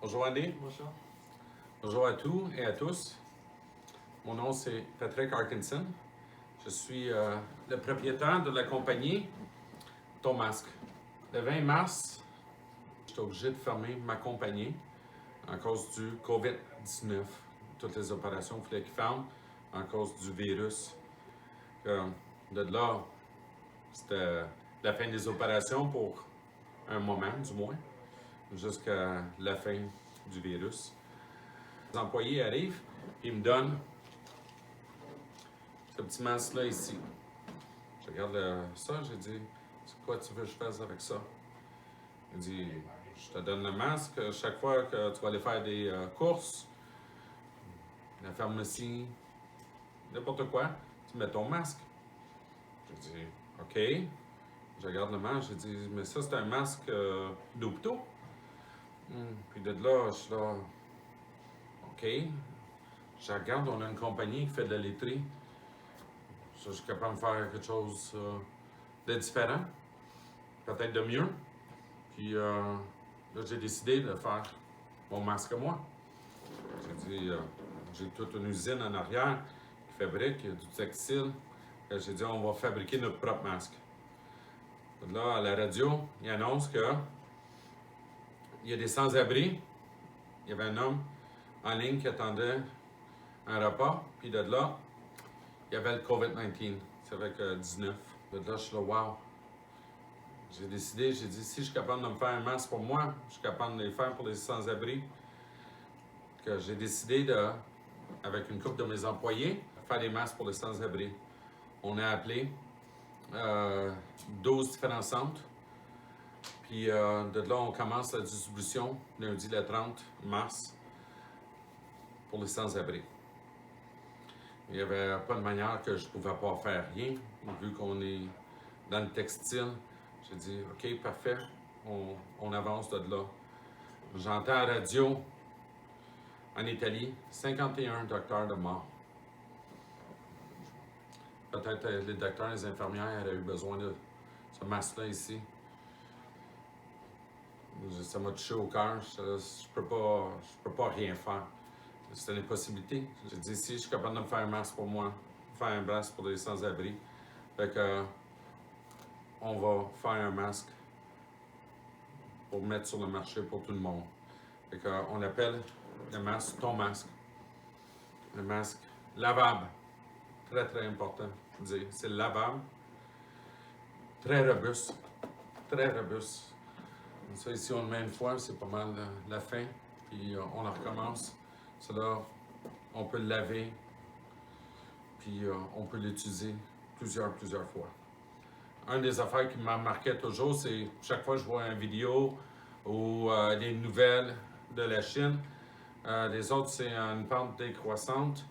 Bonjour Andy. Bonjour. Bonjour à tous et à tous. Mon nom c'est Patrick Arkinson. Je suis le propriétaire de la compagnie Ton Masque. Le 20 mars, j'étais obligé de fermer ma compagnie à cause du COVID-19. Toutes les opérations, il fallait qu'ils ferment à cause du virus. De là, c'était la fin des opérations pour un moment du moins, jusqu'à la fin du virus. Les employés arrivent et ils me donnent ce petit masque-là ici. Je regarde ça, j'ai dit, c'est quoi tu veux que je fasse avec ça? Il dit, je te donne le masque chaque fois que tu vas aller faire des courses, la pharmacie, n'importe quoi, tu mets ton masque. Je dis, OK. Je regarde le masque, je dis, mais ça c'est un masque d'hôpital. Puis de là, je suis là, OK. Je regarde, on a une compagnie qui fait de la laiterie. Je suis capable de faire quelque chose de différent, peut-être de mieux. Puis là, j'ai décidé de faire mon masque à moi. J'ai dit, j'ai toute une usine en arrière qui fabrique du textile. J'ai dit, on va fabriquer notre propre masque. Là, à la radio, il annonce qu'il y a des sans-abri. Il y avait un homme en ligne qui attendait un repas. Puis de là, il y avait le COVID-19. C'est avec 19. De là, je suis là, wow. J'ai décidé, j'ai dit, si je suis capable de me faire un masque pour moi, je suis capable de les faire pour les sans-abri. Que j'ai décidé de, avec une couple de mes employés, faire des masques pour les sans-abri. On a appelé 12 différents centres. Puis de là, on commence la distribution lundi le 30 mars pour les sans-abri. Il n'y avait pas de manière que je ne pouvais pas faire rien, vu qu'on est dans le textile. J'ai dit, OK, parfait, on avance de là. J'entends à la radio, en Italie, 51 docteurs de mort. Peut-être les docteurs et les infirmières auraient eu besoin de ce masque-là ici. Ça m'a touché au cœur. Je peux pas rien faire. C'est une impossibilité. J'ai dit, si je suis capable de me faire un masque pour moi, faire un masque pour les sans-abri, fait que on va faire un masque pour mettre sur le marché pour tout le monde. Fait que on appelle le masque Ton Masque. Le masque lavable. Très, très important de dire. C'est lavable. Très robuste. Très robuste. Ça, ici, on le met une fois, c'est pas mal la fin. Puis on la recommence. Cela, on peut le laver. Puis on peut l'utiliser plusieurs fois. Une des affaires qui m'a marqué toujours, c'est chaque fois que je vois une vidéo ou des nouvelles de la Chine, les autres, c'est une pente décroissante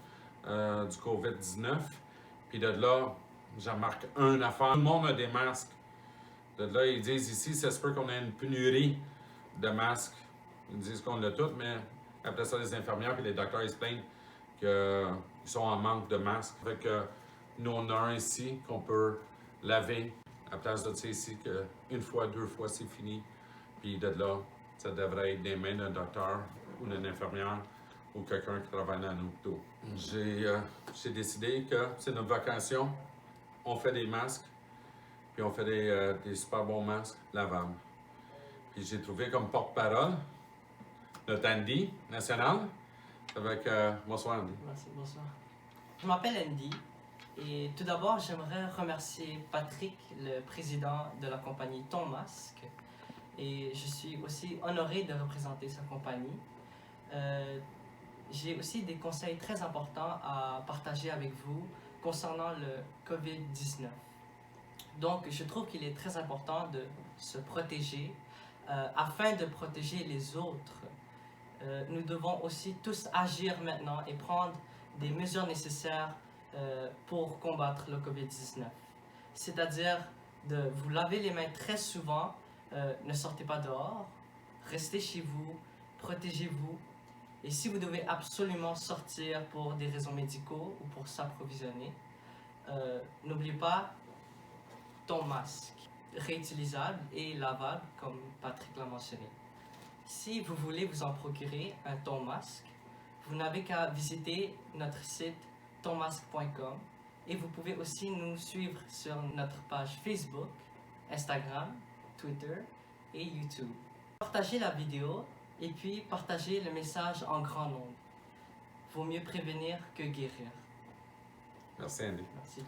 du COVID-19. Puis de là, j'en marque une affaire. Tout le monde a des masques. De là, ils disent ici, ça se peut qu'on ait une pénurie de masques. Ils disent qu'on l'a tout, mais après ça, les infirmières et les docteurs, ils se plaignent qu'ils sont en manque de masques. Fait que nous, on a un ici qu'on peut laver à place de ça ici, qu'une fois, deux fois, c'est fini. Puis de là, ça devrait être des mains d'un docteur ou d'une infirmière ou quelqu'un qui travaille dans un hôpital. J'ai décidé que c'est notre vocation. On fait des masques, puis on fait des super bons masques lavables. Puis j'ai trouvé comme porte-parole notre Andy national avec bonsoir Andy. Merci, bonsoir. Je m'appelle Andy et tout d'abord, j'aimerais remercier Patrick, le président de la compagnie Ton Masque. Et je suis aussi honoré de représenter sa compagnie. J'ai aussi des conseils très importants à partager avec vous concernant le COVID-19. Donc, je trouve qu'il est très important de se protéger afin de protéger les autres. Nous devons aussi tous agir maintenant et prendre des mesures nécessaires pour combattre le COVID-19. C'est-à-dire de vous laver les mains très souvent, ne sortez pas dehors, restez chez vous, protégez-vous. Et si vous devez absolument sortir pour des raisons médicaux ou pour s'approvisionner, n'oubliez pas ton masque réutilisable et lavable, comme Patrick l'a mentionné. Si vous voulez vous en procurer un ton masque, vous n'avez qu'à visiter notre site tonmasque.com et vous pouvez aussi nous suivre sur notre page Facebook, Instagram, Twitter et YouTube. Partagez la vidéo et puis partagez le message en grand nombre. Vaut mieux prévenir que guérir. Merci, Andy. Merci.